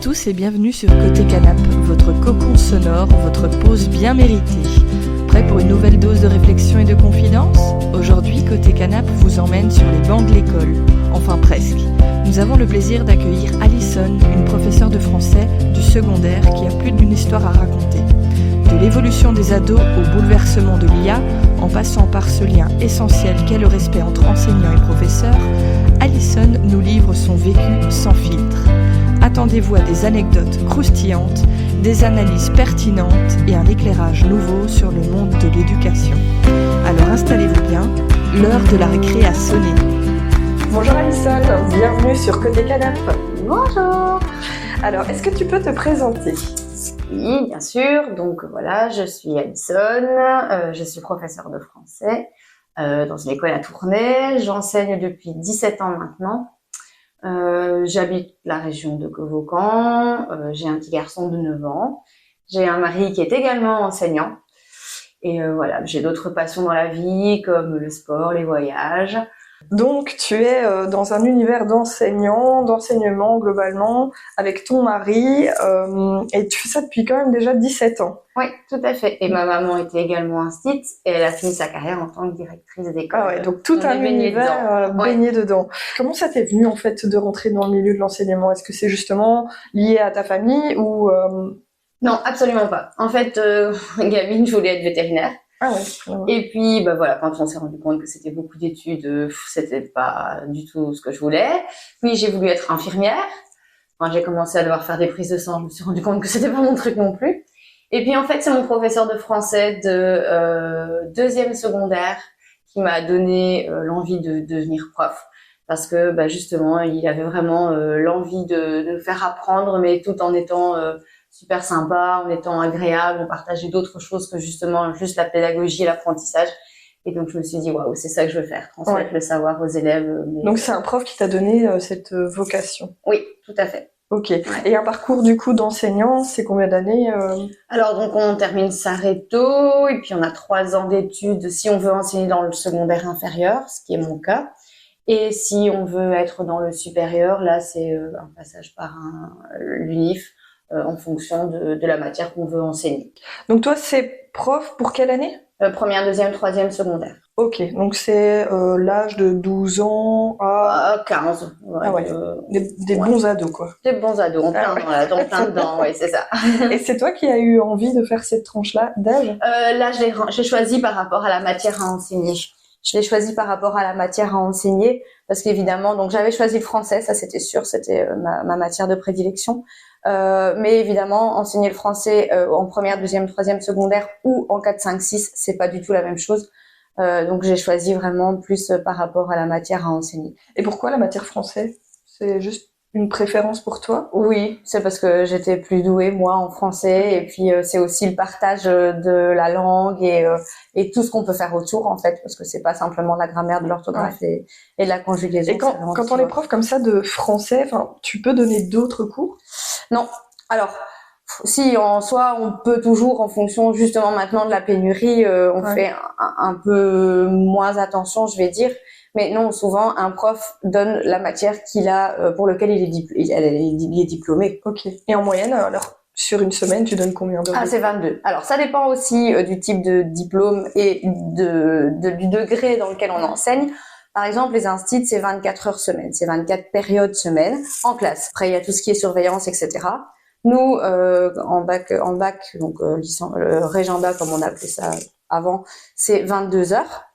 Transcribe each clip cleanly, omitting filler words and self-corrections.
tous et bienvenue sur Côté Canap, votre cocon sonore, votre pause bien méritée. Prêt pour une nouvelle dose de réflexion et de confidence ? Aujourd'hui, Côté Canap vous emmène sur les bancs de l'école. Enfin presque. Nous avons le plaisir d'accueillir Alison, une professeure de français du secondaire qui a plus d'une histoire à raconter. De l'évolution des ados au bouleversement de l'IA, en passant par ce lien essentiel qu'est le respect entre enseignants et professeurs, Alison nous livre son vécu sans filtre. Attendez-vous à des anecdotes croustillantes, des analyses pertinentes et un éclairage nouveau sur le monde de l'éducation. Alors installez-vous bien, l'heure de la récré a sonné. Bonjour Alison, bienvenue sur Côté Canap. Bonjour. Alors, est-ce que tu peux te présenter ? Oui, bien sûr. Donc voilà, je suis Alison, je suis professeure de français dans une école à Tournai. J'enseigne depuis 17 ans maintenant. J'habite la région de Cauvaucan. J'ai un petit garçon de 9 ans. J'ai un mari qui est également enseignant. Et voilà, j'ai d'autres passions dans la vie comme le sport, les voyages. Donc, tu es dans un univers d'enseignement globalement, avec ton mari, et tu fais ça depuis quand même déjà 17 ans. Oui, tout à fait. Et ma maman était également instite, et elle a fini sa carrière en tant que directrice d'école. Ah ouais, donc tout un univers baigné dedans. Comment ça t'est venu en fait de rentrer dans le milieu de l'enseignement ? Est-ce que c'est justement lié à ta famille ou Non, absolument pas. En fait, gamine, je voulais être vétérinaire. Ah ouais. Et puis, bah voilà, quand on s'est rendu compte que c'était beaucoup d'études, c'était pas du tout ce que je voulais. Puis j'ai voulu être infirmière. Quand j'ai commencé à devoir faire des prises de sang, je me suis rendu compte que c'était pas mon truc non plus. Et puis en fait, c'est mon professeur de français de deuxième secondaire qui m'a donné l'envie de devenir prof. Parce que bah justement, il avait vraiment l'envie de nous faire apprendre, mais tout en étant super sympa, en étant agréable, on partageait d'autres choses que justement juste la pédagogie et l'apprentissage. Et donc je me suis dit waouh, c'est ça que je veux faire, transmettre le savoir aux élèves. Donc c'est un prof qui t'a donné cette vocation. Oui, tout à fait. Ok. Ouais. Et un parcours du coup d'enseignant, c'est combien d'années Alors donc on termine Sareto et puis on a 3 ans d'études si on veut enseigner dans le secondaire inférieur, ce qui est mon cas. Et si on veut être dans le supérieur, là c'est un passage par l'UNIF. En fonction de la matière qu'on veut enseigner. Donc toi, c'est prof pour quelle année ? Première, deuxième, troisième, secondaire. Ok, donc c'est l'âge de 12 ans à 15. Ouais, ah ouais, des bons ados quoi. Des bons ados, en plein dedans, ouais, c'est ça. Et c'est toi qui as eu envie de faire cette tranche-là d'âge ? Là, j'ai choisi par rapport à la matière à enseigner. Je l'ai choisi par rapport à la matière à enseigner parce qu'évidemment, donc j'avais choisi le français, ça c'était sûr, c'était ma matière de prédilection. Mais évidemment, enseigner le français en première, deuxième, troisième, secondaire ou en 4, 5, 6, c'est pas du tout la même chose. Donc j'ai choisi vraiment plus par rapport à la matière à enseigner. Et pourquoi la matière français ? C'est juste une préférence pour toi ? Oui, c'est parce que j'étais plus douée moi en français et puis c'est aussi le partage de la langue et tout ce qu'on peut faire autour en fait, parce que c'est pas simplement la grammaire, de l'orthographe et de la conjugaison. Et quand on est prof comme ça de français, enfin, tu peux donner d'autres cours ? Non. Alors, si en soi, on peut toujours, en fonction justement maintenant de la pénurie, on fait un peu moins attention, je vais dire. Mais non, souvent, un prof donne la matière qu'il a, pour lequel il est diplômé. Ok. Et en moyenne, alors, sur une semaine, tu donnes combien d'heures ? Ah, c'est 22. Alors, ça dépend aussi du type de diplôme et du degré dans lequel on enseigne. Par exemple, les instituts, c'est 24 heures semaine, c'est 24 périodes semaine en classe. Après, il y a tout ce qui est surveillance, etc. Nous, en bac, donc Régenda, comme on appelait ça avant, c'est 22 heures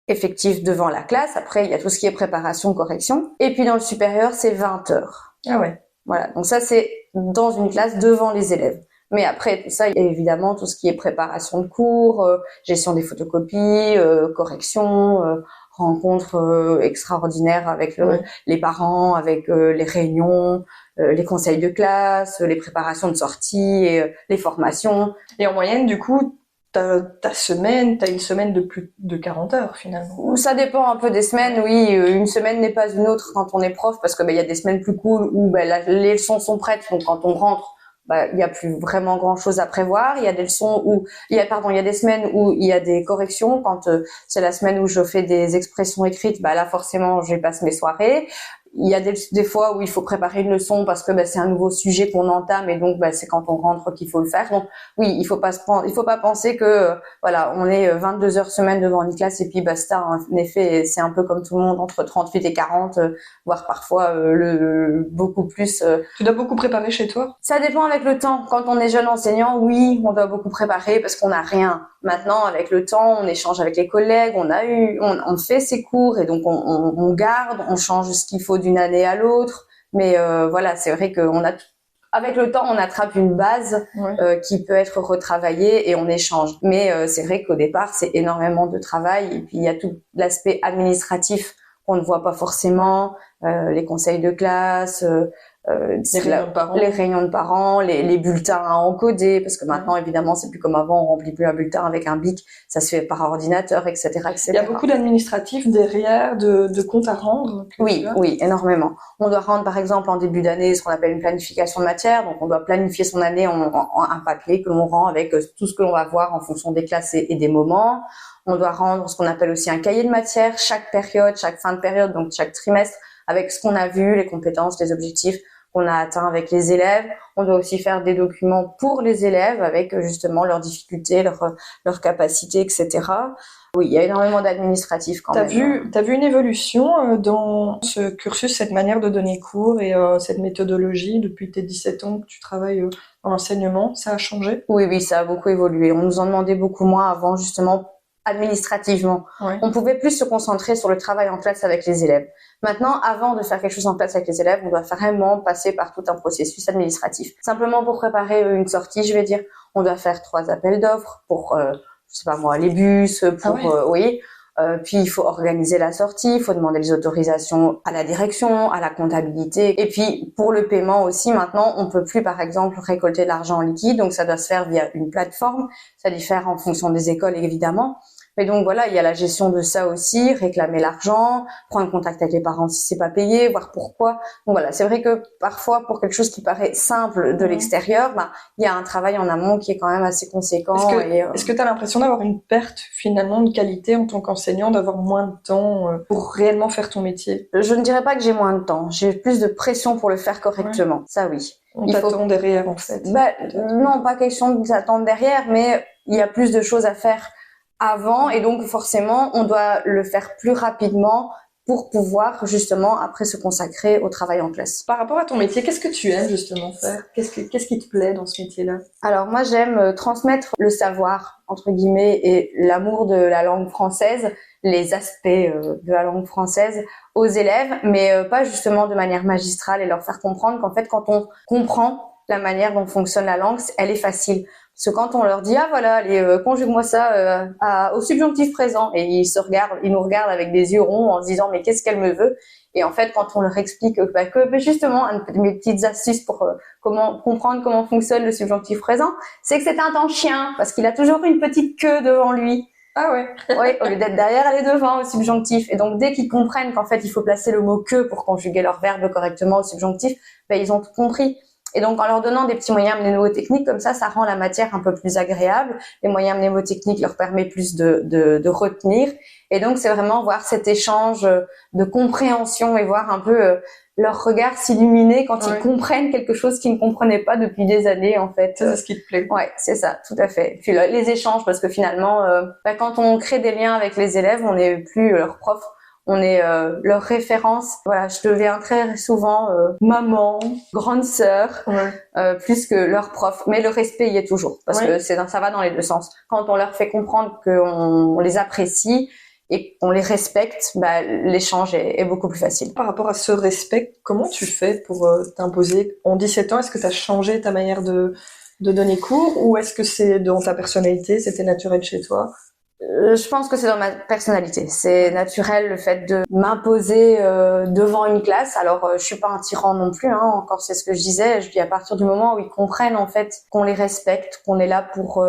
effectives devant la classe. Après, il y a tout ce qui est préparation, correction. Et puis dans le supérieur, c'est 20 heures. Ah ouais. Voilà. Donc ça, c'est dans une classe devant les élèves. Mais après tout ça, il y a évidemment tout ce qui est préparation de cours, gestion des photocopies, correction, rencontres extraordinaires avec les parents, avec les réunions, les conseils de classe, les préparations de sortie, et, les formations. Et en moyenne, du coup, t'as une semaine de plus de 40 heures finalement. Ça dépend un peu des semaines, oui. Une semaine n'est pas une autre quand on est prof, parce que y a des semaines plus cool où les leçons sont prêtes, donc quand on rentre, il y a plus vraiment grand chose à prévoir. Il y a des leçons où il y a des semaines où il y a des corrections. Quand c'est la semaine où je fais des expressions écrites, là forcément je passe mes soirées. il y a des fois où il faut préparer une leçon parce que c'est un nouveau sujet qu'on entame et donc c'est quand on rentre qu'il faut le faire. Donc oui, il faut pas penser que voilà, on est 22 heures semaine devant une classe et puis basta. En effet, c'est un peu comme tout le monde entre 38 et 40, voire parfois beaucoup plus. Tu dois beaucoup préparer chez toi? Ça dépend avec le temps. Quand on est jeune enseignant, oui, on doit beaucoup préparer parce qu'on n'a rien. Maintenant, avec le temps, on échange avec les collègues, on fait ses cours et donc on garde, on change ce qu'il faut d'une année à l'autre. Mais voilà, c'est vrai avec le temps, on attrape une base qui peut être retravaillée et on échange. Mais c'est vrai qu'au départ, c'est énormément de travail et puis il y a tout l'aspect administratif qu'on ne voit pas forcément, les conseils de classe, les réunions de parents, les bulletins à encoder, parce que maintenant, évidemment, c'est plus comme avant, on remplit plus un bulletin avec un bic, ça se fait par ordinateur, etc., etc. Il y a beaucoup d'administratifs derrière, de comptes à rendre. Oui, énormément. On doit rendre, par exemple, en début d'année, ce qu'on appelle une planification de matière, donc on doit planifier son année en un papier que l'on rend avec tout ce que l'on va voir en fonction des classes et des moments. On doit rendre ce qu'on appelle aussi un cahier de matière, chaque période, chaque fin de période, donc chaque trimestre, avec ce qu'on a vu, les compétences, les objectifs qu'on a atteints avec les élèves. On doit aussi faire des documents pour les élèves avec justement leurs difficultés, leurs capacités, etc. Oui, il y a énormément d'administratifs quand même. T'as vu une évolution dans ce cursus, cette manière de donner cours et cette méthodologie depuis tes 17 ans que tu travailles dans l'enseignement? Ça a changé? Oui, ça a beaucoup évolué. On nous en demandait beaucoup moins avant, justement, administrativement. Ouais. On pouvait plus se concentrer sur le travail en classe avec les élèves. Maintenant, avant de faire quelque chose en classe avec les élèves, on doit vraiment passer par tout un processus administratif. Simplement pour préparer une sortie, je vais dire, on doit faire 3 appels d'offres pour, je sais pas moi, les bus, puis il faut organiser la sortie, il faut demander les autorisations à la direction, à la comptabilité. Et puis pour le paiement aussi, maintenant, on peut plus par exemple récolter de l'argent en liquide, donc ça doit se faire via une plateforme. Ça diffère en fonction des écoles évidemment. Mais donc voilà, il y a la gestion de ça aussi, réclamer l'argent, prendre contact avec les parents si c'est pas payé, voir pourquoi. Donc voilà, c'est vrai que parfois pour quelque chose qui paraît simple de l'extérieur, il y a un travail en amont qui est quand même assez conséquent. Est-ce que tu as l'impression d'avoir une perte finalement de qualité en tant qu'enseignant, d'avoir moins de temps pour réellement faire ton métier? Je ne dirais pas que j'ai moins de temps, j'ai plus de pression pour le faire correctement. Ça oui. On t'attend derrière en fait. Non, pas question de s'attendre derrière, mais il y a plus de choses à faire avant et donc forcément on doit le faire plus rapidement pour pouvoir justement après se consacrer au travail en classe. Par rapport à ton métier, qu'est-ce que tu aimes justement faire? Qu'est-ce qui te plaît dans ce métier-là? Alors moi j'aime transmettre le savoir entre guillemets et l'amour de la langue française, les aspects de la langue française aux élèves, mais pas justement de manière magistrale et leur faire comprendre qu'en fait quand on comprend la manière dont fonctionne la langue, elle est facile. Parce que quand on leur dit ah voilà, allez conjugue-moi ça au subjonctif présent et ils nous regardent avec des yeux ronds en se disant mais qu'est-ce qu'elle me veut? Et en fait quand on leur explique que justement mes petites astuces pour comprendre comment fonctionne le subjonctif présent, c'est que c'est un temps chien parce qu'il a toujours une petite queue devant lui. Ah ouais. Oui, au lieu d'être derrière, elle est devant au subjonctif. Et donc dès qu'ils comprennent qu'en fait il faut placer le mot que pour conjuguer leur verbe correctement au subjonctif, ils ont tout compris. Et donc, en leur donnant des petits moyens mnémotechniques, comme ça rend la matière un peu plus agréable. Les moyens mnémotechniques leur permettent plus de retenir. Et donc, c'est vraiment voir cet échange de compréhension et voir un peu leur regard s'illuminer quand ils comprennent quelque chose qu'ils ne comprenaient pas depuis des années, en fait. C'est ce qui te plaît. Ouais, c'est ça, tout à fait. Puis les échanges, parce que finalement, quand on crée des liens avec les élèves, on n'est plus leur prof. On est leur référence. Voilà, je deviens très souvent maman, grande sœur, plus que leur prof. Mais le respect y est toujours, parce que ça va dans les deux sens. Quand on leur fait comprendre qu'on les apprécie et qu'on les respecte, l'échange est beaucoup plus facile. Par rapport à ce respect, comment tu fais pour t'imposer? En 17 ans, est-ce que tu as changé ta manière de donner cours ou est-ce que c'est dans ta personnalité, c'était naturel chez toi? Je pense que c'est dans ma personnalité. C'est naturel le fait de m'imposer devant une classe. Alors, je suis pas un tyran non plus. Encore, c'est ce que je disais. Je dis à partir du moment où ils comprennent en fait qu'on les respecte, qu'on est là pour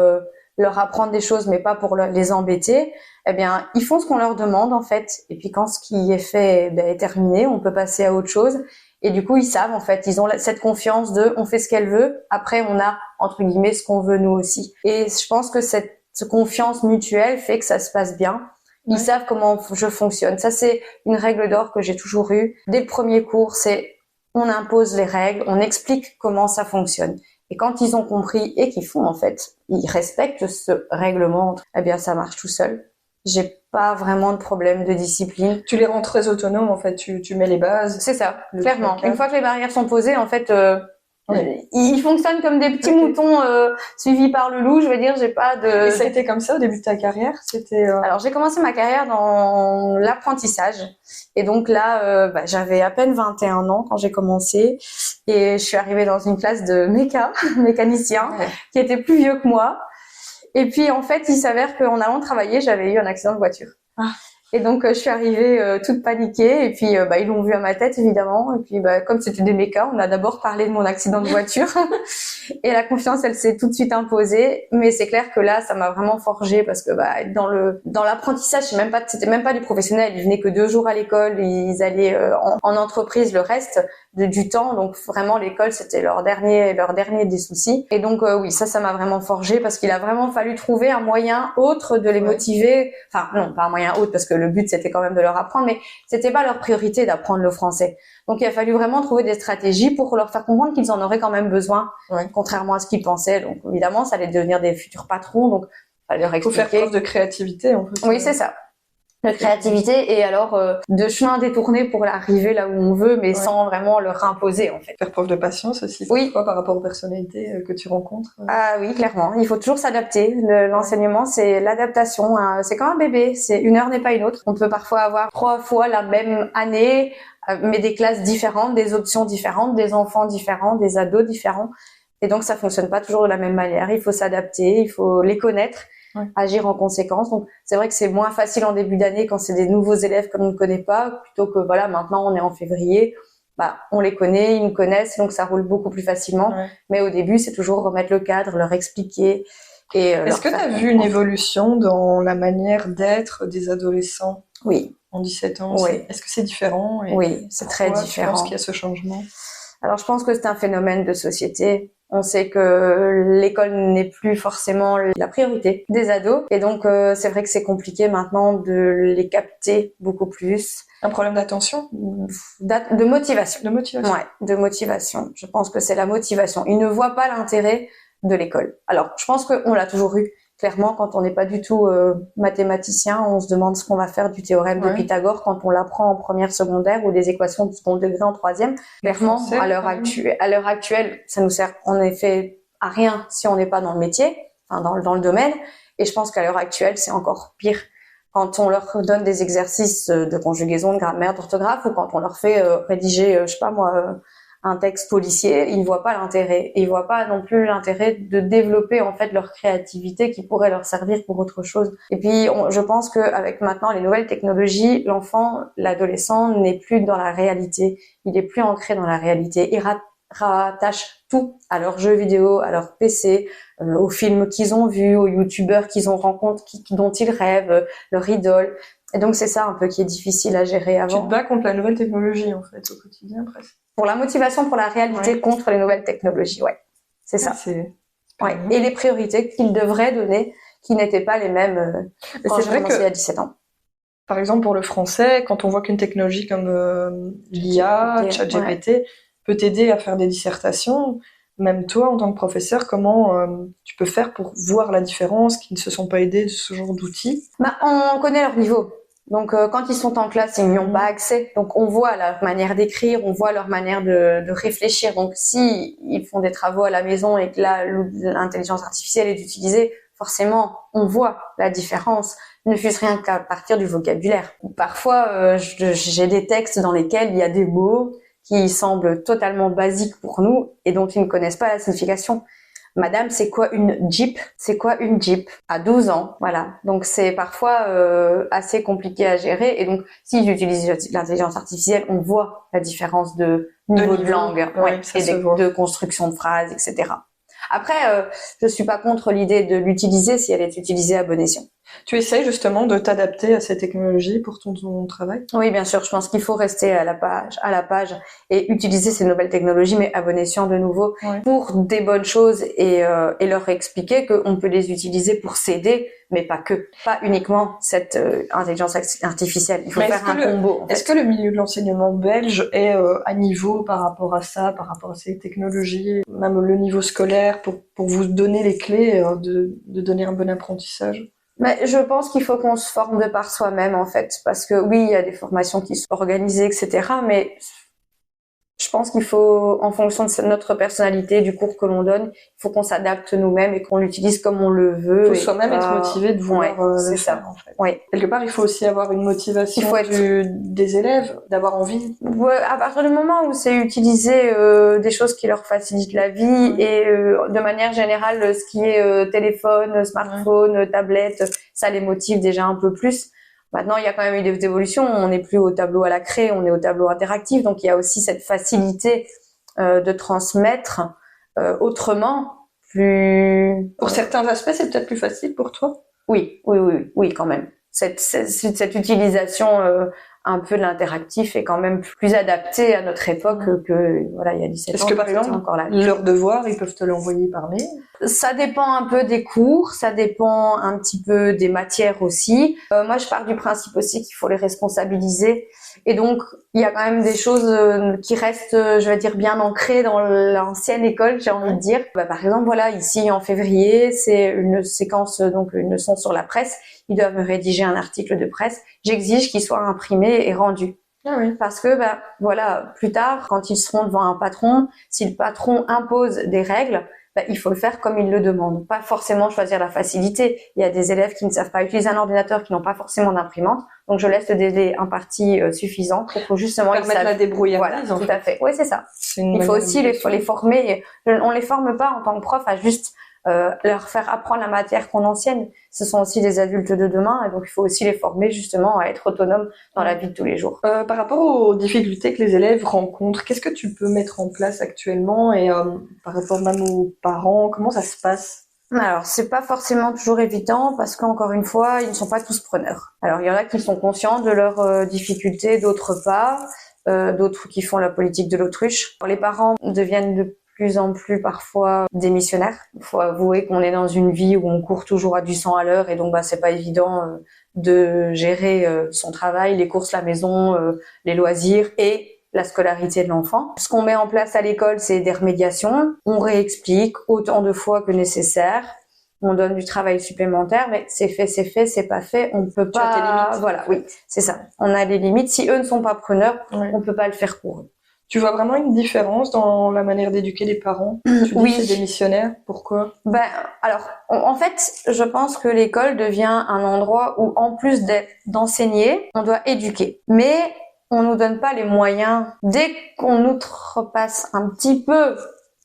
leur apprendre des choses, mais pas pour les embêter. Eh bien, ils font ce qu'on leur demande en fait. Et puis quand ce qui est fait est terminé, on peut passer à autre chose. Et du coup, ils savent en fait. Ils ont cette confiance on fait ce qu'elle veut. Après, on a entre guillemets ce qu'on veut nous aussi. Et je pense que cette confiance mutuelle fait que ça se passe bien Ils savent comment je fonctionne. Ça, c'est une règle d'or que j'ai toujours eue. Dès le premier cours, c'est on impose les règles, on explique comment ça fonctionne. Et quand ils ont compris et qu'ils font, en fait, ils respectent ce règlement, eh bien, ça marche tout seul. J'ai pas vraiment de problème de discipline. Tu les rends très autonomes, en fait. Tu mets les bases. C'est ça, clairement. Une fois que les barrières sont posées, en fait, ils fonctionnent comme des petits moutons suivis par le loup. Je veux dire, j'ai pas de... Et ça a été comme ça au début de ta carrière? Alors, j'ai commencé ma carrière dans l'apprentissage. Et donc là, j'avais à peine 21 ans quand j'ai commencé. Et je suis arrivée dans une classe de mécaniciens, qui étaient plus vieux que moi. Et puis, en fait, il s'avère qu'en allant travailler, j'avais eu un accident de voiture. Et donc, je suis arrivée toute paniquée. Et puis, ils l'ont vu à ma tête, évidemment. Et puis, comme c'était des mécas, on a d'abord parlé de mon accident de voiture. Et la confiance, elle s'est tout de suite imposée. Mais c'est clair que là, ça m'a vraiment forgée parce que dans l'apprentissage, c'était même pas du professionnel. Ils venaient que 2 jours à l'école. Ils allaient en entreprise le reste du temps. Donc, vraiment, l'école, c'était leur dernier des soucis. Et donc, oui, ça m'a vraiment forgée parce qu'il a vraiment fallu trouver un moyen autre de les motiver. Enfin, non, pas un moyen autre parce que le but, c'était quand même de leur apprendre, mais c'était pas leur priorité d'apprendre le français. Donc, il a fallu vraiment trouver des stratégies pour leur faire comprendre qu'ils en auraient quand même besoin, contrairement à ce qu'ils pensaient. Donc, évidemment, ça allait devenir des futurs patrons, donc il fallait leur expliquer. Faut faire preuve de créativité, en fait. Oui, c'est ça. De créativité et alors de chemin détourné pour arriver là où on veut, mais sans vraiment leur imposer, en fait. Faire preuve de patience aussi, parfois, par rapport aux personnalités que tu rencontres. Ah oui, clairement. Il faut toujours s'adapter. L'enseignement, c'est l'adaptation. C'est comme un bébé. Une heure n'est pas une autre. On peut parfois avoir 3 fois la même année, mais des classes différentes, des options différentes, des enfants différents, des ados différents. Et donc, ça fonctionne pas toujours de la même manière. Il faut s'adapter, il faut les connaître. Agir en conséquence. Donc, c'est vrai que c'est moins facile en début d'année quand c'est des nouveaux élèves qu'on ne connaît pas, plutôt que maintenant on est en février, on les connaît, ils nous connaissent, donc ça roule beaucoup plus facilement. Mais au début, c'est toujours remettre le cadre, leur expliquer. Est-ce que tu as vu une évolution dans la manière d'être des adolescents? Oui. En 17 ans? Oui. Est-ce que c'est différent? Oui, c'est très différent. Tu penses qu'il y a ce changement? Alors, je pense que c'est un phénomène de société. On sait que l'école n'est plus forcément la priorité des ados. Et donc, c'est vrai que c'est compliqué maintenant de les capter beaucoup plus. Un problème d'attention? De motivation. De motivation. Ouais, de motivation. Je pense que c'est la motivation. Ils ne voient pas l'intérêt de l'école. Alors, je pense qu'on l'a toujours eu. Clairement, quand on n'est pas du tout mathématicien, on se demande ce qu'on va faire du théorème de Pythagore quand on l'apprend en première secondaire ou des équations de second degré en troisième. Clairement, à l'heure actuelle, ça nous sert en effet à rien si on n'est pas dans le métier, dans le domaine. Et je pense qu'à l'heure actuelle, c'est encore pire. Quand on leur donne des exercices de conjugaison, de grammaire, d'orthographe, ou quand on leur fait rédiger, un texte policier, ils ne voient pas l'intérêt. Et ils ne voient pas non plus l'intérêt de développer en fait leur créativité qui pourrait leur servir pour autre chose. Et puis, je pense qu'avec maintenant les nouvelles technologies, l'adolescent n'est plus dans la réalité. Il est plus ancré dans la réalité. Il rattache tout à leurs jeux vidéo, à leur PC, aux films qu'ils ont vus, aux youtubeurs qu'ils ont rencontrés, dont ils rêvent, leur idole. Et donc, c'est ça un peu qui est difficile à gérer avant. Tu te bats contre la nouvelle technologie, en fait, au quotidien, presque. Pour la motivation, pour la réalité contre les nouvelles technologies, c'est ça. Et les priorités qu'ils devraient donner, qui n'étaient pas les mêmes quand j'ai commencé il y a 17 ans. Par exemple, pour le français, quand on voit qu'une technologie comme l'IA, ChatGPT, peut t'aider à faire des dissertations, même toi, en tant que professeur, comment tu peux faire pour voir la différence, qui ne se sont pas aidés de ce genre d'outils? On connaît leur niveau. Donc, quand ils sont en classe, ils n'y ont pas accès. Donc, on voit leur manière d'écrire, on voit leur manière de réfléchir. Donc, si ils font des travaux à la maison et que là, l'intelligence artificielle est utilisée, forcément, on voit la différence. Ne fût-ce rien qu'à partir du vocabulaire. Parfois, j'ai des textes dans lesquels il y a des mots qui semblent totalement basiques pour nous et dont ils ne connaissent pas la signification. Madame, c'est quoi une Jeep? C'est quoi une Jeep? À 12 ans, voilà. Donc c'est parfois assez compliqué à gérer. Et donc, si j'utilise l'intelligence artificielle, on voit la différence de niveau de langue et de construction de phrases, etc. Après, je suis pas contre l'idée de l'utiliser si elle est utilisée à bon escient. Tu essayes justement de t'adapter à ces technologies pour ton travail? Oui, bien sûr. Je pense qu'il faut rester à la page et utiliser ces nouvelles technologies, mais à bon escient de nouveau pour des bonnes choses et leur expliquer qu'on peut les utiliser pour s'aider, mais pas uniquement cette intelligence artificielle. Il faut faire un combo. En fait. Est-ce que le milieu de l'enseignement belge est à niveau par rapport à ça, par rapport à ces technologies, même le niveau scolaire, pour vous donner les clés de donner un bon apprentissage? Mais je pense qu'il faut qu'on se forme de par soi-même, en fait. Parce que oui, il y a des formations qui sont organisées, etc. Mais je pense qu'il faut, en fonction de notre personnalité, du cours que l'on donne, il faut qu'on s'adapte nous-mêmes et qu'on l'utilise comme on le veut. Il faut soi-même être motivé de vouloir le faire, en fait. Oui. Quelque part, il faut aussi avoir une motivation des élèves, d'avoir envie. Ouais, à partir du moment où c'est utiliser des choses qui leur facilitent la vie et de manière générale, ce qui est téléphone, smartphone, tablette, ça les motive déjà un peu plus. Maintenant, il y a quand même eu des évolutions. On n'est plus au tableau à la craie, on est au tableau interactif. Donc, il y a aussi cette facilité de transmettre autrement. Pour certains aspects, c'est peut-être plus facile pour toi? Oui, quand même. Cette utilisation un peu de l'interactif est quand même plus adaptée à notre époque que voilà, il y a 17 ans. Est-ce que par exemple, encore là, leur devoir, ils peuvent te l'envoyer par mail? Ça dépend un peu des cours, ça dépend un petit peu des matières aussi. Moi, je pars du principe aussi qu'il faut les responsabiliser. Et donc, il y a quand même des choses qui restent, je vais dire, bien ancrées dans l'ancienne école, j'ai envie de dire. Par exemple, voilà, ici, en février, c'est une séquence, donc une leçon sur la presse. Ils doivent me rédiger un article de presse. J'exige qu'il soit imprimé et rendu. Ah oui. Parce que, voilà, plus tard, quand ils seront devant un patron, si le patron impose des règles, il faut le faire comme il le demande. Pas forcément choisir la facilité. Il y a des élèves qui ne savent pas utiliser un ordinateur, qui n'ont pas forcément d'imprimante. Donc, je laisse le délai imparti suffisant pour justement permettre la débrouillardise. Voilà, tout à fait. Oui, c'est ça. Il faut aussi les former. On les forme pas en tant que prof à juste leur faire apprendre la matière qu'on enseigne. Ce sont aussi des adultes de demain et donc il faut aussi les former justement à être autonomes dans la vie de tous les jours. Par rapport aux difficultés que les élèves rencontrent, qu'est-ce que tu peux mettre en place actuellement et par rapport même aux parents, comment ça se passe? Alors, c'est pas forcément toujours évident parce qu'encore une fois, ils ne sont pas tous preneurs. Alors, il y en a qui sont conscients de leurs difficultés, d'autres pas, d'autres qui font la politique de l'autruche. Les parents deviennent de plus en plus parfois démissionnaires. Il faut avouer qu'on est dans une vie où on court toujours à du 100 à l'heure et donc c'est pas évident de gérer son travail, les courses, la maison, les loisirs et la scolarité de l'enfant. Ce qu'on met en place à l'école, c'est des remédiations. On réexplique autant de fois que nécessaire. On donne du travail supplémentaire, mais c'est fait, c'est pas fait. On peut pas. Tu as tes limites. Voilà, oui, c'est ça. On a des limites. Si eux ne sont pas preneurs, on peut pas le faire pour eux. Tu vois vraiment une différence dans la manière d'éduquer les parents? Tu dis c'est démissionnaire, pourquoi? Alors, en fait, je pense que l'école devient un endroit où, en plus d'enseigner, on doit éduquer. Mais on nous donne pas les moyens. Dès qu'on outrepasse un petit peu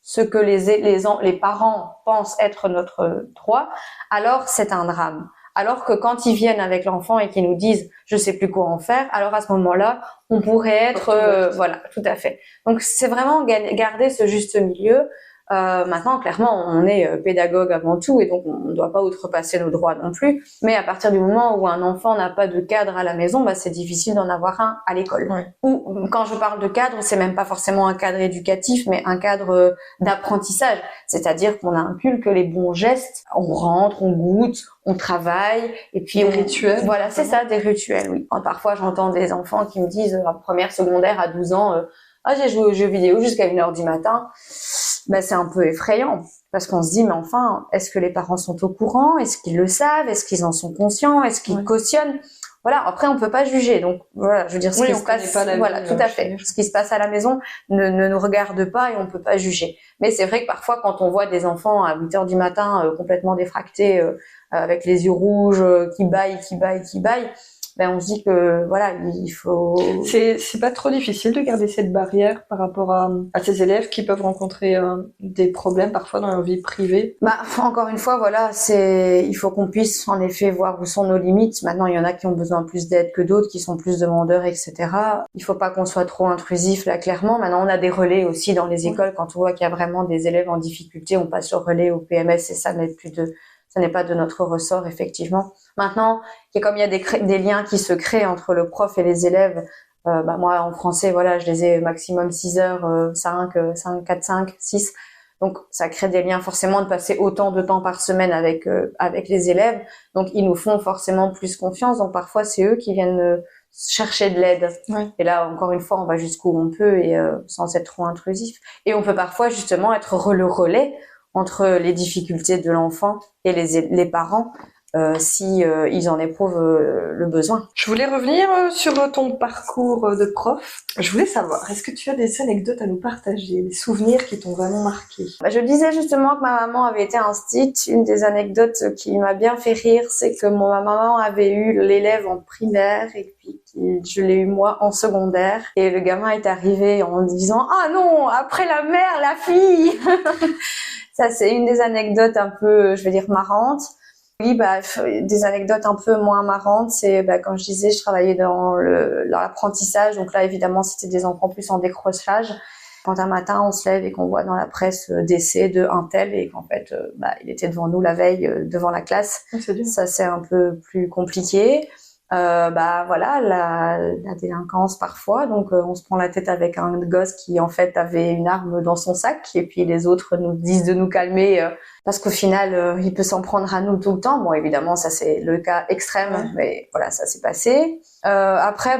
ce que les parents pensent être notre droit, alors c'est un drame. Alors que quand ils viennent avec l'enfant et qu'ils nous disent « je sais plus quoi en faire », alors à ce moment-là, on pourrait être… voilà, tout à fait. Donc c'est vraiment garder ce juste milieu. Maintenant, clairement, on est pédagogue avant tout et donc on ne doit pas outrepasser nos droits non plus. Mais à partir du moment où un enfant n'a pas de cadre à la maison, c'est difficile d'en avoir un à l'école. Ouais. Ou quand je parle de cadre, c'est même pas forcément un cadre éducatif, mais un cadre d'apprentissage. C'est-à-dire qu'on inculque les bons gestes, on rentre, on goûte, on travaille et puis des rituels. Voilà, c'est ça, des rituels. Oui. Parfois, j'entends des enfants qui me disent en première secondaire à 12 ans. J'ai joué aux jeux vidéo jusqu'à 1h du matin. C'est un peu effrayant parce qu'on se dit mais enfin, est-ce que les parents sont au courant? Est-ce qu'ils le savent? Est-ce qu'ils en sont conscients? Est-ce qu'ils cautionnent? Voilà, après on peut pas juger. Donc voilà, je veux dire ce qui se passe tout à fait. Ce qui se passe à la maison ne nous regarde pas et on peut pas juger. Mais c'est vrai que parfois quand on voit des enfants à 8h du matin complètement défractés avec les yeux rouges qui bâillent, on se dit que voilà, il faut. C'est pas trop difficile de garder cette barrière par rapport à ces élèves qui peuvent rencontrer des problèmes parfois dans leur vie privée. Encore une fois, voilà, il faut qu'on puisse en effet voir où sont nos limites. Maintenant, il y en a qui ont besoin plus d'aide que d'autres, qui sont plus demandeurs, etc. Il faut pas qu'on soit trop intrusif là, clairement. Maintenant, on a des relais aussi dans les écoles. Quand on voit qu'il y a vraiment des élèves en difficulté, on passe le relais au PMS et ça n'aide plus de ça n'est pas de notre ressort, effectivement. Maintenant, comme il y a des liens qui se créent entre le prof et les élèves, moi, en français, voilà, je les ai maximum 6 heures, 5, 4, 5, 6. Donc, ça crée des liens forcément de passer autant de temps par semaine avec les élèves. Donc, ils nous font forcément plus confiance. Donc, parfois, c'est eux qui viennent chercher de l'aide. Ouais. Et là, encore une fois, on va jusqu'où on peut et sans être trop intrusif. Et on peut parfois justement être le relais entre les difficultés de l'enfant et les parents si ils en éprouvent le besoin. Je voulais revenir sur ton parcours de prof. Je voulais savoir, est-ce que tu as des anecdotes à nous partager, des souvenirs qui t'ont vraiment marqué? Je disais justement que ma maman avait été instit. Une des anecdotes qui m'a bien fait rire, c'est que ma maman avait eu l'élève en primaire et puis je l'ai eu moi en secondaire. Et le gamin est arrivé en disant « Ah non, après la mère, la fille !» Ça, c'est une des anecdotes un peu, je vais dire, marrantes. Oui, des anecdotes un peu moins marrantes, c'est comme je disais, je travaillais dans l'apprentissage, donc là évidemment c'était des enfants plus en décrochage. Quand un matin on se lève et qu'on voit dans la presse décès de un tel et qu'en fait il était devant nous la veille devant la classe, ça c'est un peu plus compliqué. Voilà, la délinquance parfois, donc on se prend la tête avec un gosse qui en fait avait une arme dans son sac et puis les autres nous disent de nous calmer parce qu'au final il peut s'en prendre à nous tout le temps. Bon, évidemment ça c'est le cas extrême, mais voilà, ça s'est passé. Après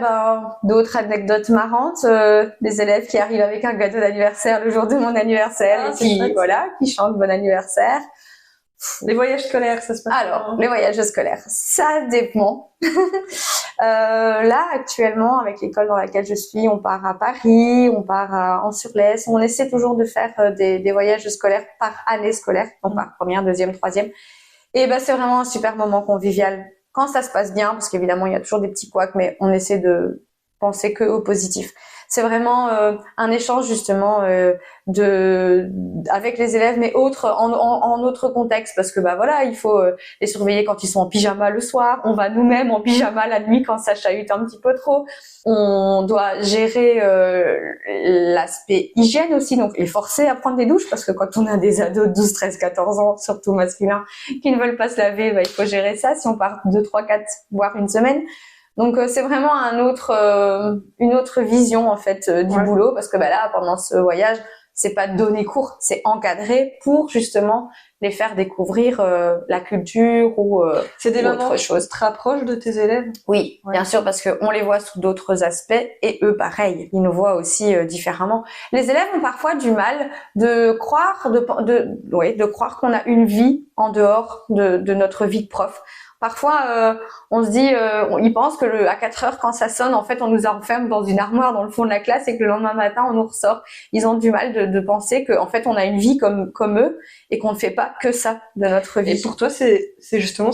d'autres anecdotes marrantes, des élèves qui arrivent avec un gâteau d'anniversaire le jour de mon anniversaire et puis voilà, qui chantent bon anniversaire. Les voyages scolaires, ça se passe? Alors, les voyages scolaires, ça dépend. Là, actuellement, avec l'école dans laquelle je suis, on part à Paris, on part en Sur-Lesse. On essaie toujours de faire des voyages scolaires par année scolaire, donc par première, deuxième, troisième. Et c'est vraiment un super moment convivial. Quand ça se passe bien, parce qu'évidemment, il y a toujours des petits couacs, mais on essaie de penser que au positif. C'est vraiment un échange justement avec les élèves, mais en autre contexte, parce que voilà, il faut les surveiller quand ils sont en pyjama le soir. On va nous-mêmes en pyjama la nuit quand ça chahute un petit peu trop. On doit gérer l'aspect hygiène aussi, donc les forcer à prendre des douches, parce que quand on a des ados de 12, 13, 14 ans, surtout masculins, qui ne veulent pas se laver, il faut gérer ça si on part 2, 3, 4, voire une semaine. Donc c'est vraiment une autre vision en fait du boulot, parce que là pendant ce voyage c'est pas donner cours, c'est encadrer pour justement les faire découvrir la culture ou c'est des moments autre chose. Tu te rapproches de tes élèves? Oui, bien sûr, parce que on les voit sous d'autres aspects et eux pareil, ils nous voient aussi différemment. Les élèves ont parfois du mal de croire de croire qu'on a une vie en dehors de notre vie de prof. Parfois, on se dit, ils pensent que à 4 heures, quand ça sonne, en fait, on nous enferme dans une armoire dans le fond de la classe et que le lendemain matin, on nous ressort. Ils ont du mal de penser qu'en fait, on a une vie comme eux et qu'on ne fait pas que ça de notre vie. Et pour toi, c'est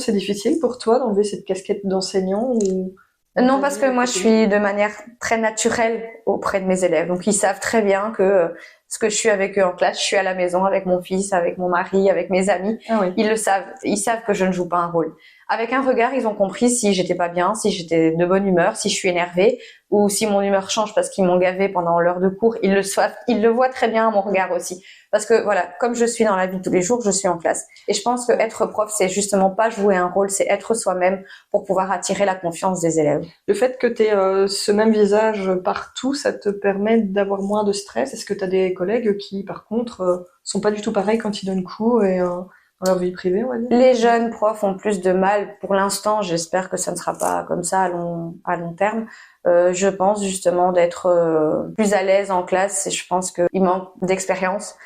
difficile pour toi d'enlever cette casquette d'enseignant ou... Non, parce que moi, je suis de manière très naturelle auprès de mes élèves. Donc, ils savent très bien que ce que je suis avec eux en classe, je suis à la maison avec mon fils, avec mon mari, avec mes amis. Ah oui. Ils le savent. Ils savent que je ne joue pas un rôle. Avec un regard, ils ont compris si j'étais pas bien, si j'étais de bonne humeur, si je suis énervée, ou si mon humeur change parce qu'ils m'ont gavé pendant l'heure de cours. Ils le savent. Ils le voient très bien à mon regard aussi. Parce que voilà, comme je suis dans la vie de tous les jours, je suis en classe. Et je pense que être prof, c'est justement pas jouer un rôle, c'est être soi-même pour pouvoir attirer la confiance des élèves. Le fait que tu aies ce même visage partout, ça te permet d'avoir moins de stress? Est-ce que tu as des collègues qui, par contre, sont pas du tout pareils quand ils donnent cours et dans leur vie privée, on va dire? Les jeunes profs ont plus de mal. Pour l'instant, j'espère que ça ne sera pas comme ça à long terme. Je pense justement d'être plus à l'aise en classe et je pense qu'ils manquent d'expérience,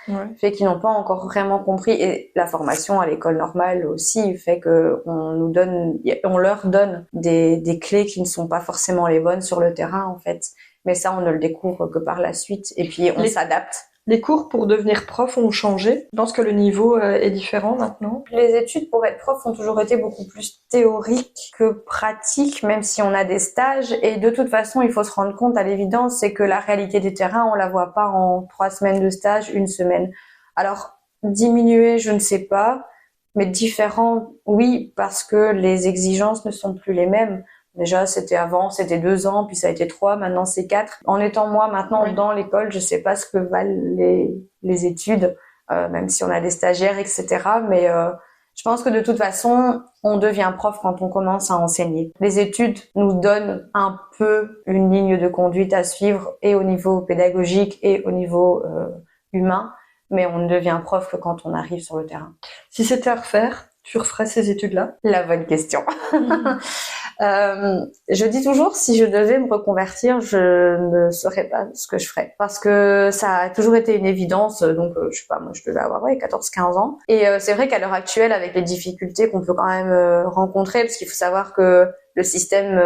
fait qu'ils n'ont pas encore vraiment compris, et la formation à l'école normale aussi fait que on leur donne des clés qui ne sont pas forcément les bonnes sur le terrain en fait, mais ça on ne le découvre que par la suite et puis on s'adapte. Les cours pour devenir prof ont changé. Je pense que le niveau est différent maintenant. Les études pour être prof ont toujours été beaucoup plus théoriques que pratiques, même si on a des stages. Et de toute façon, il faut se rendre compte à l'évidence, c'est que la réalité des terrains, on la voit pas en 3 semaines de stage, 1 semaine. Alors, diminuer, je ne sais pas, mais différent, oui, parce que les exigences ne sont plus les mêmes. Déjà, c'était 2 ans, puis ça a été 3, maintenant c'est 4. En étant moi maintenant dans l'école, je sais pas ce que valent les études, même si on a des stagiaires, etc. Mais Je pense que de toute façon, on devient prof quand on commence à enseigner. Les études nous donnent un peu une ligne de conduite à suivre et au niveau pédagogique et au niveau humain, mais on ne devient prof que quand on arrive sur le terrain. Si c'était à refaire, tu referais ces études-là? La bonne question. Je dis toujours, si je devais me reconvertir, je ne saurais pas ce que je ferais. Parce que ça a toujours été une évidence. Donc, je sais pas, moi, je devais avoir 14-15 ans. Et c'est vrai qu'à l'heure actuelle, avec les difficultés qu'on peut quand même rencontrer, parce qu'il faut savoir que le système,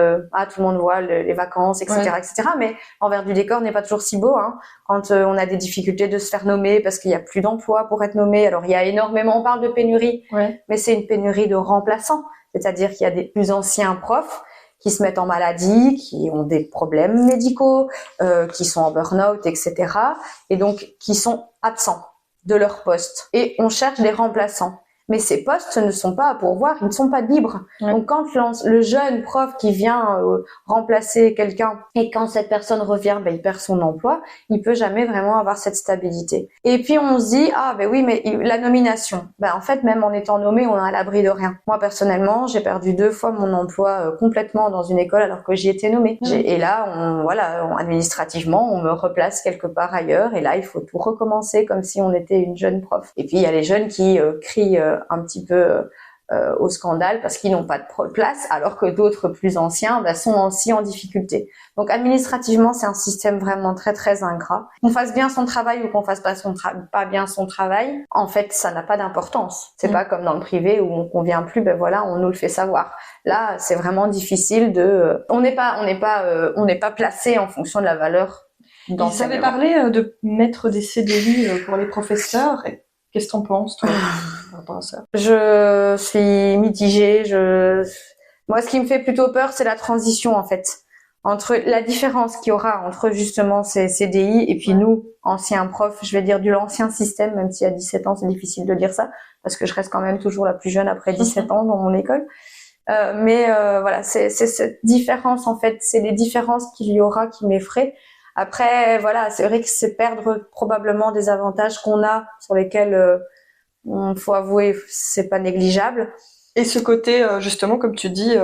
tout le monde voit les vacances, etc., etc. Mais l'envers du décor n'est pas toujours si beau, hein. Quand on a des difficultés de se faire nommer parce qu'il y a plus d'emplois pour être nommé. Alors, il y a énormément, on parle de pénurie, mais c'est une pénurie de remplaçants. C'est-à-dire qu'il y a des plus anciens profs qui se mettent en maladie, qui ont des problèmes médicaux, qui sont en burn-out, etc. Et donc, qui sont absents de leur poste. Et on cherche des remplaçants. Mais ces postes ne sont pas à pourvoir, ils ne sont pas libres. Donc quand le jeune prof qui vient remplacer quelqu'un et quand cette personne revient, il perd son emploi, il peut jamais vraiment avoir cette stabilité. Et puis on se dit oui, mais la nomination, en fait même en étant nommé, on est à l'abri de rien. Moi personnellement, j'ai perdu 2 fois mon emploi complètement dans une école alors que j'y étais nommée. Et là, administrativement, on me replace quelque part ailleurs et là il faut tout recommencer comme si on était une jeune prof. Et puis il y a les jeunes qui crient un petit peu au scandale parce qu'ils n'ont pas de place, alors que d'autres plus anciens sont aussi en difficulté. Donc administrativement, c'est un système vraiment très très ingrat. Qu'on fasse bien son travail ou qu'on fasse pas bien son travail, en fait, ça n'a pas d'importance. C'est pas comme dans le privé où on convient plus, on nous le fait savoir. Là, c'est vraiment difficile on n'est pas placé en fonction de la valeur d'enseignement. Vous avez parlé de mettre des CDI pour les professeurs. Qu'est-ce que t'en penses, toi, par rapport à ça? Je suis mitigée. Moi, ce qui me fait plutôt peur, c'est la transition, en fait. Entre la différence qu'il y aura entre justement ces CDI et puis nous, anciens profs, je vais dire de l'ancien système, même si à 17 ans, c'est difficile de dire ça, parce que je reste quand même toujours la plus jeune après 17 ans dans mon école. C'est cette différence, en fait, c'est les différences qu'il y aura qui m'effraient. Après, c'est vrai que c'est perdre probablement des avantages qu'on a sur lesquels, faut avouer, c'est pas négligeable. Et ce côté, justement, comme tu dis,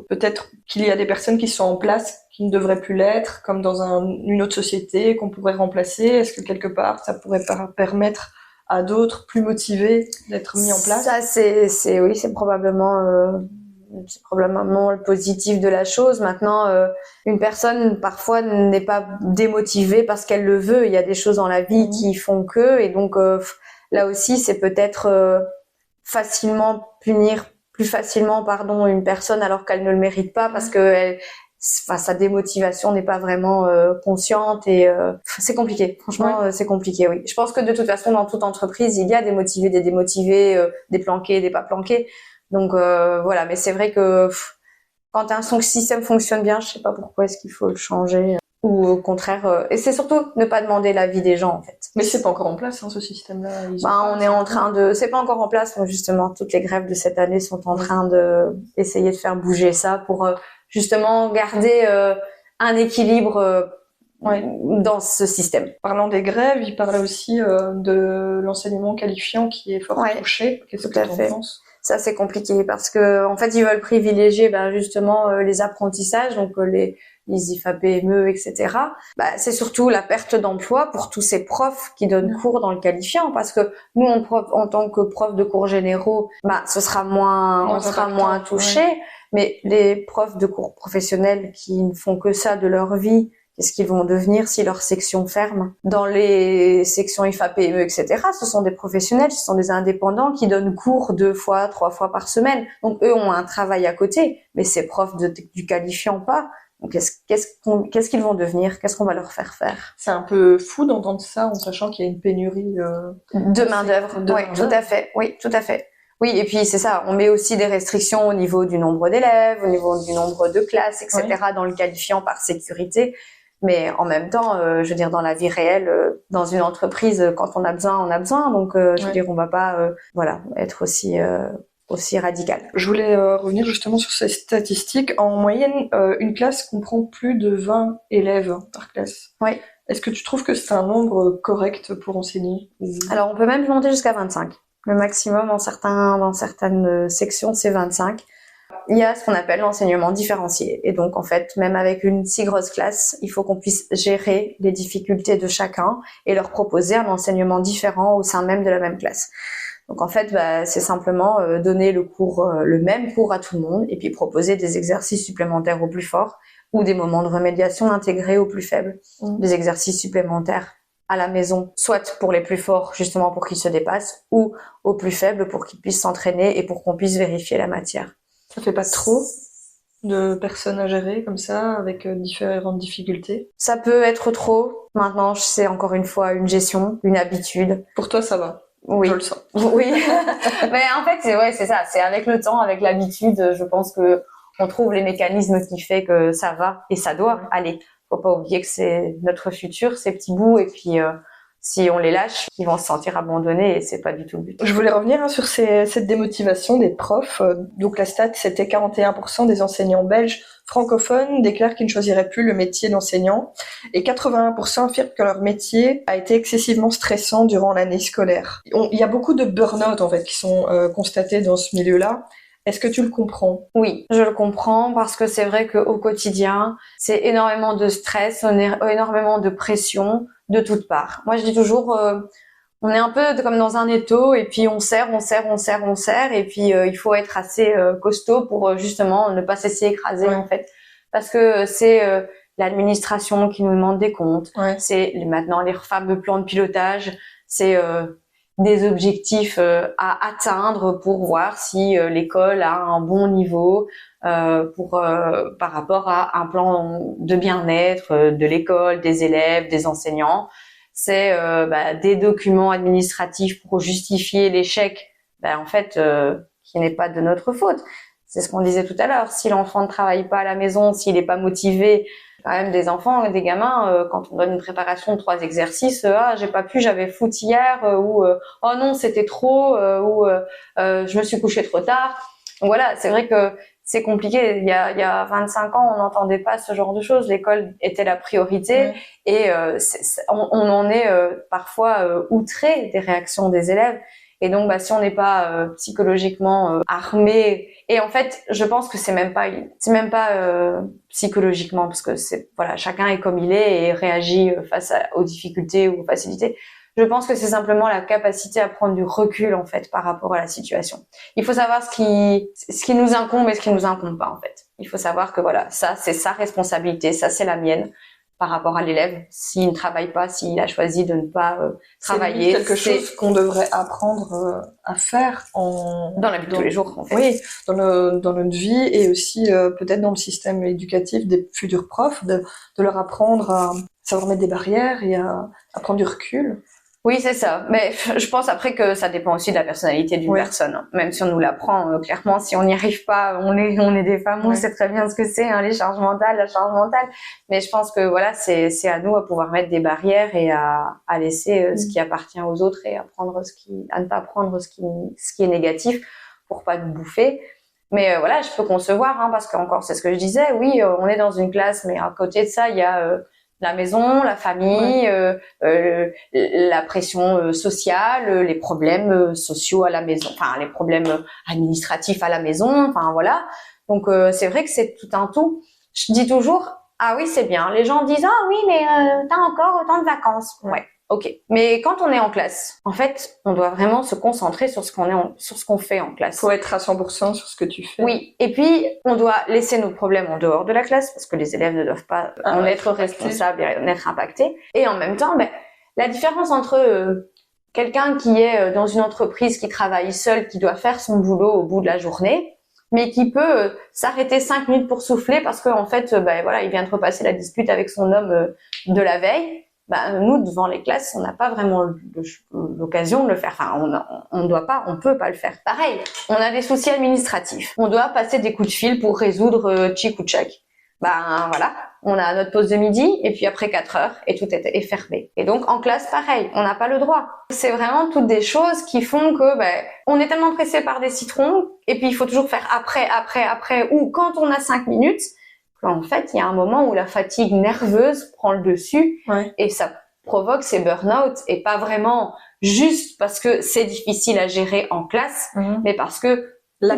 peut-être qu'il y a des personnes qui sont en place qui ne devraient plus l'être, comme dans une autre société qu'on pourrait remplacer. Est-ce que quelque part, ça pourrait permettre à d'autres plus motivés d'être mis en place? Ça, c'est probablement le positif de la chose. Maintenant, une personne parfois n'est pas démotivée parce qu'elle le veut. Il y a des choses dans la vie qui font que, et donc là aussi, c'est peut-être punir plus facilement une personne alors qu'elle ne le mérite pas parce que sa démotivation n'est pas vraiment consciente et c'est compliqué. Franchement, c'est compliqué, oui. Je pense que de toute façon, dans toute entreprise, il y a des motivés, des démotivés, des planqués, des pas planqués. Donc mais c'est vrai que quand un système fonctionne bien, je sais pas pourquoi est-ce qu'il faut le changer ou au contraire et c'est surtout ne pas demander l'avis des gens en fait. Mais c'est pas encore en place ce système-là. On est en train de c'est pas encore en place, donc justement toutes les grèves de cette année sont en train de essayer de faire bouger ça pour justement garder un équilibre dans ce système. Parlant des grèves, il parlait aussi de l'enseignement qualifiant qui est fort touché. Qu'est-ce que tu en penses? Ça, c'est compliqué parce que, en fait, ils veulent privilégier, justement, les apprentissages, donc les IFAPME, etc. C'est surtout la perte d'emploi pour tous ces profs qui donnent cours dans le qualifiant, parce que nous, en tant que profs de cours généraux, on sera moins touchés, mais les profs de cours professionnels qui ne font que ça de leur vie, qu'est-ce qu'ils vont devenir si leur section ferme? Dans les sections IFAPME, etc., ce sont des professionnels, ce sont des indépendants qui donnent cours 2 fois, 3 fois par semaine. Donc, eux ont un travail à côté, mais ces profs du qualifiant pas. Donc, qu'est-ce qu'ils vont devenir? Qu'est-ce qu'on va leur faire faire? C'est un peu fou d'entendre ça en sachant qu'il y a une pénurie de main-d'œuvre. Oui, tout à fait. Oui, tout à fait. Oui, et puis c'est ça, on met aussi des restrictions au niveau du nombre d'élèves, au niveau du nombre de classes, etc., dans le qualifiant par sécurité. Mais en même temps, je veux dire, dans la vie réelle, dans une entreprise, quand on a besoin, on a besoin. Donc, je veux dire, on va pas, être aussi radical. Je voulais revenir justement sur ces statistiques. En moyenne, une classe comprend plus de 20 élèves par classe. Oui. Est-ce que tu trouves que c'est un nombre correct pour enseigner? Alors, on peut même monter jusqu'à 25. Le maximum dans certaines sections, c'est 25. Il y a ce qu'on appelle l'enseignement différencié. Et donc, en fait, même avec une si grosse classe, il faut qu'on puisse gérer les difficultés de chacun et leur proposer un enseignement différent au sein même de la même classe. Donc, en fait, c'est simplement donner le même cours à tout le monde et puis proposer des exercices supplémentaires aux plus forts ou des moments de remédiation intégrés aux plus faibles. Des exercices supplémentaires à la maison, soit pour les plus forts, justement pour qu'ils se dépassent, ou aux plus faibles pour qu'ils puissent s'entraîner et pour qu'on puisse vérifier la matière. Ça fait pas trop de personnes à gérer comme ça, avec différentes difficultés? Ça peut être trop. Maintenant, c'est encore une fois une gestion, une habitude. Pour toi, ça va? Oui. Je le sens. Oui. Mais en fait, c'est ça. C'est avec le temps, avec l'habitude, je pense que on trouve les mécanismes qui fait que ça va et ça doit aller. Faut pas oublier que c'est notre futur, ces petits bouts, et puis si on les lâche, ils vont se sentir abandonnés et c'est pas du tout le but. Je voulais revenir sur cette démotivation des profs. Donc la stat, c'était 41% des enseignants belges francophones déclarent qu'ils ne choisiraient plus le métier d'enseignant et 81% affirment que leur métier a été excessivement stressant durant l'année scolaire. Il y a beaucoup de burn-out en fait qui sont constatés dans ce milieu-là. Est-ce que tu le comprends? Oui, je le comprends parce que c'est vrai qu'au quotidien, c'est énormément de stress, énormément de pression de toutes parts. Moi, je dis toujours, on est un peu comme dans un étau et puis on serre et puis il faut être assez costaud pour justement ne pas se laisser écraser en fait. Parce que c'est l'administration qui nous demande des comptes, c'est maintenant les fameux plans de pilotage, c'est des objectifs à atteindre pour voir si l'école a un bon niveau par rapport à un plan de bien-être de l'école, des élèves, des enseignants. C'est des documents administratifs pour justifier l'échec, en fait, qui n'est pas de notre faute. C'est ce qu'on disait tout à l'heure. Si l'enfant ne travaille pas à la maison, s'il n'est pas motivé, quand même des enfants, des gamins, quand on donne une préparation de 3 exercices, j'ai pas pu, j'avais foot hier, ou oh non, c'était trop, ou je me suis couchée trop tard. Donc voilà, c'est vrai que c'est compliqué. Il y a 25 ans, on n'entendait pas ce genre de choses. L'école était la priorité et on en est parfois outré des réactions des élèves. Et donc, si on n'est pas psychologiquement armé, et en fait, je pense que c'est même pas psychologiquement, parce que chacun est comme il est et réagit face aux difficultés ou aux facilités. Je pense que c'est simplement la capacité à prendre du recul en fait par rapport à la situation. Il faut savoir ce qui nous incombe et ce qui nous incombe pas en fait. Il faut savoir que ça c'est sa responsabilité, ça c'est la mienne par rapport à l'élève. S'il ne travaille pas, s'il a choisi de ne pas travailler, c'est quelque chose qu'on devrait apprendre à faire dans la vie de tous les jours en fait. Oui, dans notre vie et aussi peut-être dans le système éducatif des futurs profs, de leur apprendre à savoir mettre des barrières et à prendre du recul. Oui, c'est ça. Mais je pense après que ça dépend aussi de la personnalité d'une personne. Même si on nous l'apprend, clairement, si on n'y arrive pas, on est des femmes, on sait très bien ce que c'est, les charges mentales, la charge mentale. Mais je pense que c'est à nous à pouvoir mettre des barrières et à laisser ce qui appartient aux autres et à ne pas prendre ce qui est négatif pour pas nous bouffer. Mais je peux concevoir, parce qu'encore, c'est ce que je disais. Oui, on est dans une classe, mais à côté de ça, il y a la maison, la famille, la pression sociale, les problèmes sociaux à la maison, les problèmes administratifs à la maison, voilà. Donc c'est vrai que c'est tout un tout. Je dis toujours, ah oui, c'est bien. Les gens disent, ah oui, mais t'as encore autant de vacances. Ouais. Ok. Mais quand on est en classe, en fait, on doit vraiment se concentrer sur ce qu'on fait en classe. Faut être à 100% sur ce que tu fais. Oui. Et puis, on doit laisser nos problèmes en dehors de la classe parce que les élèves ne doivent pas en être responsables et en être impactés. Et en même temps, la différence entre quelqu'un qui est dans une entreprise qui travaille seul, qui doit faire son boulot au bout de la journée, mais qui peut s'arrêter 5 minutes pour souffler parce qu'en fait, il vient de repasser la dispute avec son homme de la veille. Nous, devant les classes, on n'a pas vraiment l'occasion de le faire. On peut pas le faire. Pareil, on a des soucis administratifs. On doit passer des coups de fil pour résoudre tchic ou tchac. On a notre pause de midi et puis après 4 heures et tout est fermé. Et donc en classe, pareil, on n'a pas le droit. C'est vraiment toutes des choses qui font que on est tellement pressé par des citrons et puis il faut toujours faire après ou quand on a 5 minutes. En fait, il y a un moment où la fatigue nerveuse prend le dessus et ça provoque ces burn-out et pas vraiment juste parce que c'est difficile à gérer en classe, mais parce que la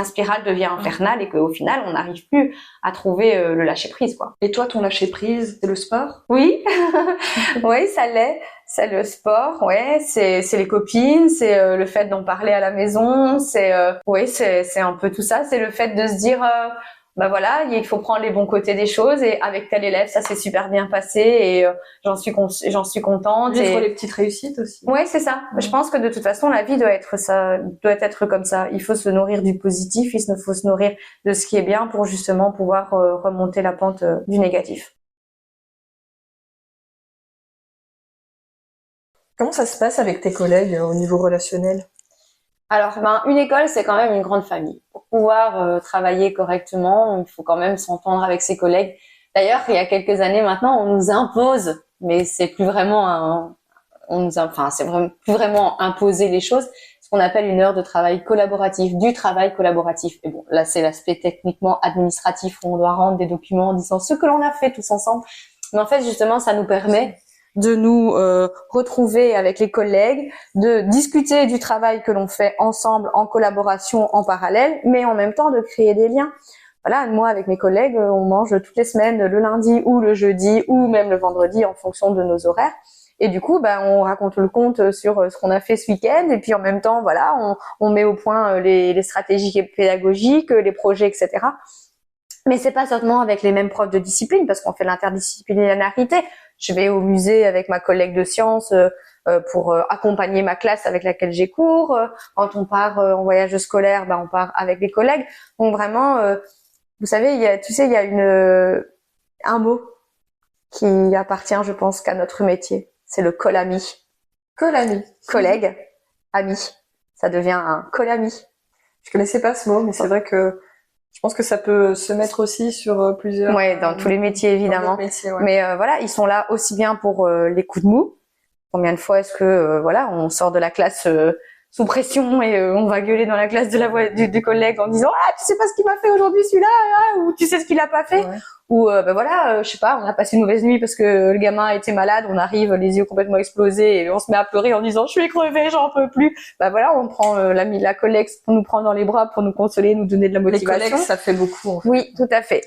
spirale devient infernale et qu'au final, on n'arrive plus à trouver le lâcher-prise, quoi. Et toi, ton lâcher-prise, c'est le sport? Oui, oui, ça l'est. C'est le sport, ouais, c'est les copines, c'est le fait d'en parler à la maison, c'est un peu tout ça. C'est le fait de se dire, bah voilà, il faut prendre les bons côtés des choses et avec tel élève, ça s'est super bien passé et j'en suis contente. Vivre les petites réussites aussi. Ouais, c'est ça. Je pense que de toute façon, la vie doit être comme ça. Il faut se nourrir du positif, il faut se nourrir de ce qui est bien pour justement pouvoir remonter la pente du négatif. Comment ça se passe avec tes collègues au niveau relationnel? Alors, une école, c'est quand même une grande famille. Pour pouvoir travailler correctement, il faut quand même s'entendre avec ses collègues. D'ailleurs, il y a quelques années maintenant, on nous impose, mais c'est plus vraiment plus vraiment imposer les choses, ce qu'on appelle une heure de travail collaboratif, du travail collaboratif. Et bon, là, c'est l'aspect techniquement administratif où on doit rendre des documents en disant ce que l'on a fait tous ensemble. Mais en fait, justement, ça nous permet de nous retrouver avec les collègues, de discuter du travail que l'on fait ensemble, en collaboration, en parallèle, mais en même temps de créer des liens. Voilà, moi avec mes collègues, on mange toutes les semaines, le lundi ou le jeudi ou même le vendredi en fonction de nos horaires. Et du coup, on raconte le compte sur ce qu'on a fait ce week-end et puis en même temps, voilà, on met au point les stratégies pédagogiques, les projets, etc. Mais c'est pas seulement avec les mêmes profs de discipline parce qu'on fait l'interdisciplinarité. Je vais au musée avec ma collègue de sciences pour accompagner ma classe avec laquelle j'ai cours. Quand on part en voyage scolaire, on part avec les collègues. Donc vraiment, vous savez, il y a un mot qui appartient, je pense, qu'à notre métier. C'est le col-ami. Col-ami. Collègue, ami. Ça devient un col-ami. Je connaissais pas ce mot, mais c'est vrai que je pense que ça peut se mettre aussi sur plusieurs... Ouais, dans tous les métiers, évidemment. Métiers, ouais. Mais voilà, ils sont là aussi bien pour les coups de mou. Combien de fois est-ce que, on sort de la classe sous pression et on va gueuler dans la classe du collègue en disant « Ah, tu sais pas ce qu'il m'a fait aujourd'hui celui-là » ou « Tu sais ce qu'il a pas fait ?» Ou je sais pas, on a passé une mauvaise nuit parce que le gamin était malade, on arrive les yeux complètement explosés et on se met à pleurer en disant je suis crevée, j'en peux plus. On prend la collègue pour nous prendre dans les bras, pour nous consoler, nous donner de la motivation. Les collègues, ça fait beaucoup. En fait. Oui, tout à fait.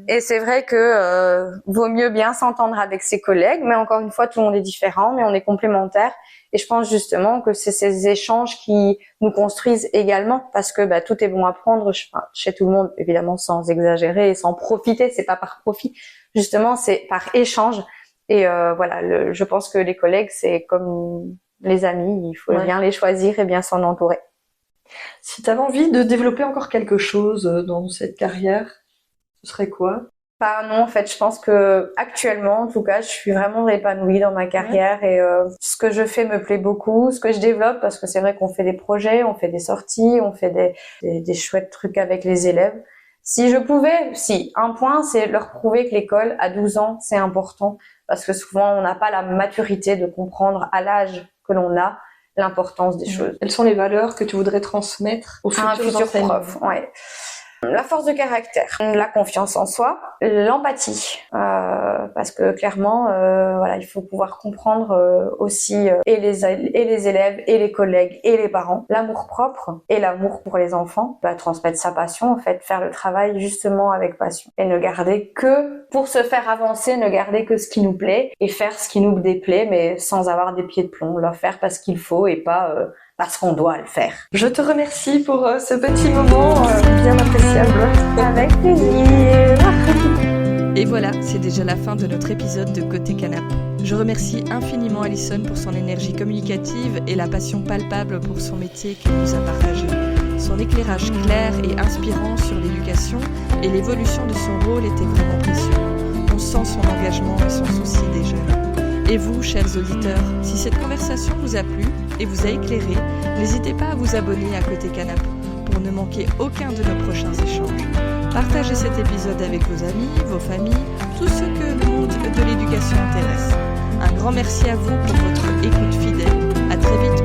Et c'est vrai que vaut mieux bien s'entendre avec ses collègues, mais encore une fois, tout le monde est différent, mais on est complémentaires. Et je pense justement que c'est ces échanges qui nous construisent également parce que tout est bon à prendre chez tout le monde, évidemment sans exagérer et sans profiter, c'est pas par profit. Justement, c'est par échange. Et je pense que les collègues, c'est comme les amis, il faut bien les choisir et bien s'en entourer. Si tu avais envie de développer encore quelque chose dans cette carrière, ce serait quoi? Non, en fait, je pense que actuellement, en tout cas, je suis vraiment épanouie dans ma carrière et ce que je fais me plaît beaucoup, ce que je développe, parce que c'est vrai qu'on fait des projets, on fait des sorties, on fait des chouettes trucs avec les élèves. Un point, c'est leur prouver que l'école, à 12 ans, c'est important, parce que souvent, on n'a pas la maturité de comprendre à l'âge que l'on a l'importance des choses. Quelles sont les valeurs que tu voudrais transmettre aux futurs profs? La force de caractère, la confiance en soi, l'empathie, parce que clairement, il faut pouvoir comprendre aussi et les élèves, et les collègues, et les parents, l'amour propre et l'amour pour les enfants, transmettre sa passion, en fait, faire le travail justement avec passion et ne garder que pour se faire avancer, ne garder que ce qui nous plaît et faire ce qui nous déplaît, mais sans avoir des pieds de plomb, le faire parce qu'il faut et pas parce qu'on doit le faire. Je te remercie pour ce petit moment bien appréciable. Avec plaisir. Et voilà, c'est déjà la fin de notre épisode de Côté Canap. Je remercie infiniment Alison pour son énergie communicative et la passion palpable pour son métier qu'elle nous a partagé. Son éclairage clair et inspirant sur l'éducation et l'évolution de son rôle était vraiment précieux. On sent son engagement et son souci des jeunes. Et vous, chers auditeurs, si cette conversation vous a plu et vous a éclairé, n'hésitez pas à vous abonner à Côté Canap pour ne manquer aucun de nos prochains échanges. Partagez cet épisode avec vos amis, vos familles, tous ceux que le monde de l'éducation intéresse. Un grand merci à vous pour votre écoute fidèle. À très vite